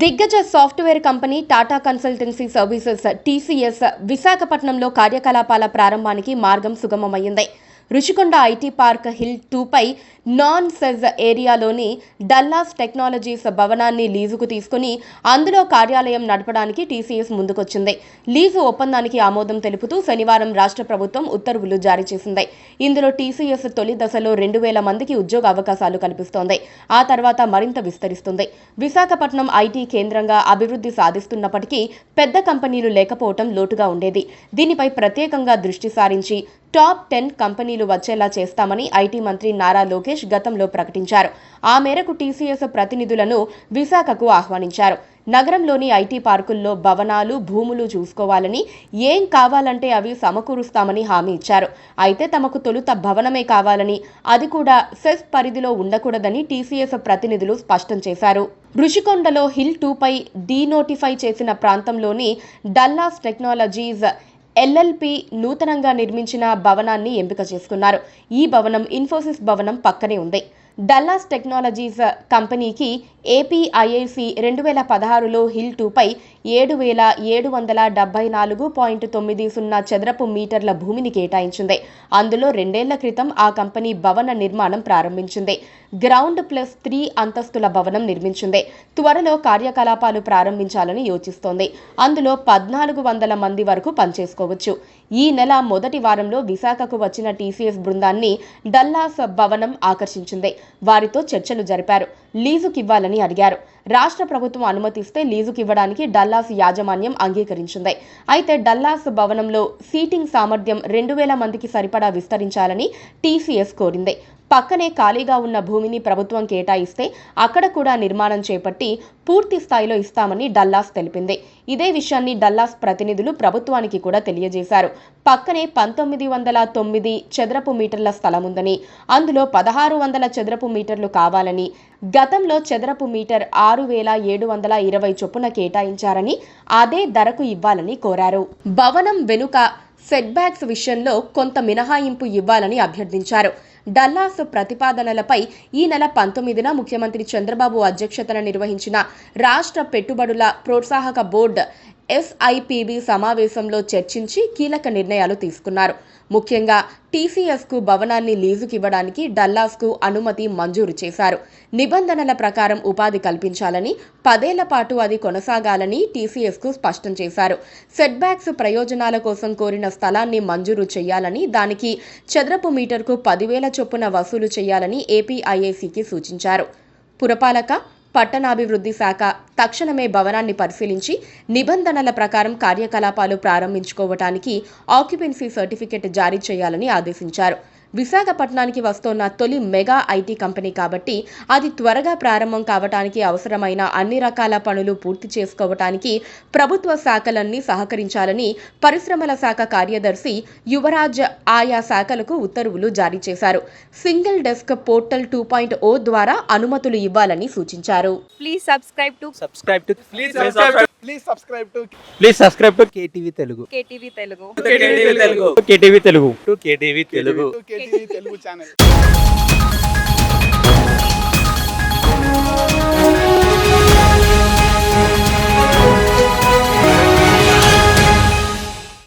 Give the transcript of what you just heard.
దిగ్గజ software company Tata Consultancy Services TCS విశాఖపట్నంలో కార్యకలాపాల ప్రారంభానికి మార్గం సుగమమైంది. రుషికొండ ఐటీ పార్క్ హిల్ 2పై నాన్ సెజ్ ఏరియాలోని డల్లాస్ టెక్నాలజీస్ భవనాన్ని లీజుకు తీసుకుని అందులో కార్యాలయం నడపడానికి టీసీఎస్ ముందుకొచ్చింది. లీజు ఒప్పందానికి ఆమోదం తెలుపుతూ శనివారం రాష్ట్ర ప్రభుత్వం ఉత్తర్వులు జారీ చేసింది. ఇందులో టీసీఎస్ తొలి దశలో 2,000 మందికి ఉద్యోగ అవకాశాలు కల్పిస్తోంది. ఆ తర్వాత మరింత విస్తరిస్తుంది. విశాఖపట్నం ఐటీ కేంద్రంగా అభివృద్ధి సాధిస్తున్నప్పటికీ పెద్ద కంపెనీలు లేకపోవడం లోటుగా ఉండేది. దీనిపై ప్రత్యేకంగా దృష్టి సారించి టాప్ 10 కంపెనీలు వచ్చేలా చేస్తామని ఐటీ మంత్రి నారా లోకేష్ గతంలో ప్రకటించారు. ఆ మేరకు టీసీఎస్ ప్రతినిధులను విశాఖకు ఆహ్వానించారు. నగరంలోని ఐటీ పార్కుల్లో భవనాలు, భూములు చూసుకోవాలని, ఏం కావాలంటే అవి సమకూరుస్తామని హామీ ఇచ్చారు. అయితే తమకు తొలుత భవనమే కావాలని, అది కూడా సెస్ పరిధిలో ఉండకూడదని టీసీఎస్ ప్రతినిధులు స్పష్టం చేశారు. రుషికొండలో హిల్ 2పై డీనోటిఫై చేసిన ప్రాంతంలోని డల్లాస్ టెక్నాలజీస్ ఎల్ఎల్పి నూతనంగా నిర్మించిన భవనాన్ని ఎంపిక చేసుకున్నారు. ఈ భవనం ఇన్ఫోసిస్ భవనం పక్కనే ఉంది. డల్లాస్ టెక్నాలజీస్ కంపెనీకి ఏపీఐఐసి 2016లో హిల్ 2పై 7,774.90 చదరపు మీటర్ల భూమిని కేటాయించింది. అందులో 2 ఏళ్ల క్రితం ఆ కంపెనీ భవన నిర్మాణం ప్రారంభించింది. గ్రౌండ్ +3 అంతస్తుల భవనం నిర్మించింది. త్వరలో కార్యకలాపాలు ప్రారంభించాలని యోచిస్తోంది. అందులో 1,400 మంది వరకు పనిచేసుకోవచ్చు. ఈ నెల మొదటి వారంలో విశాఖకు వచ్చిన టీసీఎస్ బృందాన్ని డల్లాస్ భవనం ఆకర్షించింది. వారితో చర్చలు జరిపారు. లీజుకివ్వాలని అడిగారు. రాష్ట్ర ప్రభుత్వం అనుమతిస్తే లీజుకివ్వడానికి డల్లాస్ యాజమాన్యం అంగీకరించింది. అయితే డల్లాస్ భవనంలో సీటింగ్ సామర్థ్యం 2,000 మందికి సరిపడా విస్తరించాలని టీసీఎస్ కోరింది. పక్కనే ఖాళీగా ఉన్న భూమిని ప్రభుత్వం కేటాయిస్తే అక్కడ కూడా నిర్మాణం చేపట్టి పూర్తి స్థాయిలో ఇస్తామని డల్లాస్ తెలిపింది. ఇదే విషయాన్ని డల్లాస్ ప్రతినిధులు ప్రభుత్వానికి కూడా తెలియజేశారు. పక్కనే 1,909 చదరపు మీటర్ల స్థలం ఉందని, అందులో 1,600 చదరపు మీటర్లు కావాలని, గతంలో చదరపు మీటర్ 6,720 చొప్పున కేటాయించారని, అదే ధరకు ఇవ్వాలని కోరారు. భవనం వెనుక సెట్ బ్యాక్స్ విషయంలో కొంత మినహాయింపు ఇవ్వాలని అభ్యర్థించారు. డల్లాస్ ప్రతిపాదనలపై ఈ నెల 19న ముఖ్యమంత్రి చంద్రబాబు అధ్యక్షతన నిర్వహించిన రాష్ట్ర పెట్టుబడుల ప్రోత్సాహక బోర్డు SIPB సమావేశంలో చర్చించి కీలక నిర్ణయాలు తీసుకున్నారు. ముఖ్యంగా టీసీఎస్కు భవనాన్ని లీజుకివ్వడానికి డల్లాస్కు అనుమతి మంజూరు చేశారు. నిబంధనల ప్రకారం ఉపాధి కల్పించాలని, 10 ఏళ్ల పాటు అది కొనసాగాలని టీసీఎస్కు స్పష్టం చేశారు. సెట్ బ్యాక్స్ ప్రయోజనాల కోసం కోరిన స్థలాన్ని మంజూరు చేయాలని, దానికి చదరపు మీటర్కు 10,000 చొప్పున వసూలు చేయాలని ఏపీఐఐసికి సూచించారు. పురపాలక, పట్టణాభివృద్ధి శాఖ తక్షణమే భవనాన్ని పరిశీలించి నిబంధనల ప్రకారం కార్యకలాపాలు ప్రారంభించుకోవటానికి ఆక్యుపెన్సీ సర్టిఫికెట్ జారీ చేయాలని ఆదేశించారు. విశాఖపట్నానికి వస్తోన్న తొలి మెగా ఐటీ కంపెనీ కాబట్టి అది త్వరగా ప్రారంభం కావటానికి అవసరమైన అన్ని రకాల పనులు పూర్తి చేసుకోవటానికి ప్రభుత్వ శాఖలన్నీ సహకరించాలని పరిశ్రమల శాఖ కార్యదర్శి యువరాజ్ ఆయా శాఖలకు ఉత్తర్వులు జారీ చేశారు. సింగిల్ డెస్క్ పోర్టల్ 2.0 ద్వారా అనుమతులు ఇవ్వాలని సూచించారు. Please subscribe to KTV Telugu. KTV Telugu. KTV Telugu channel.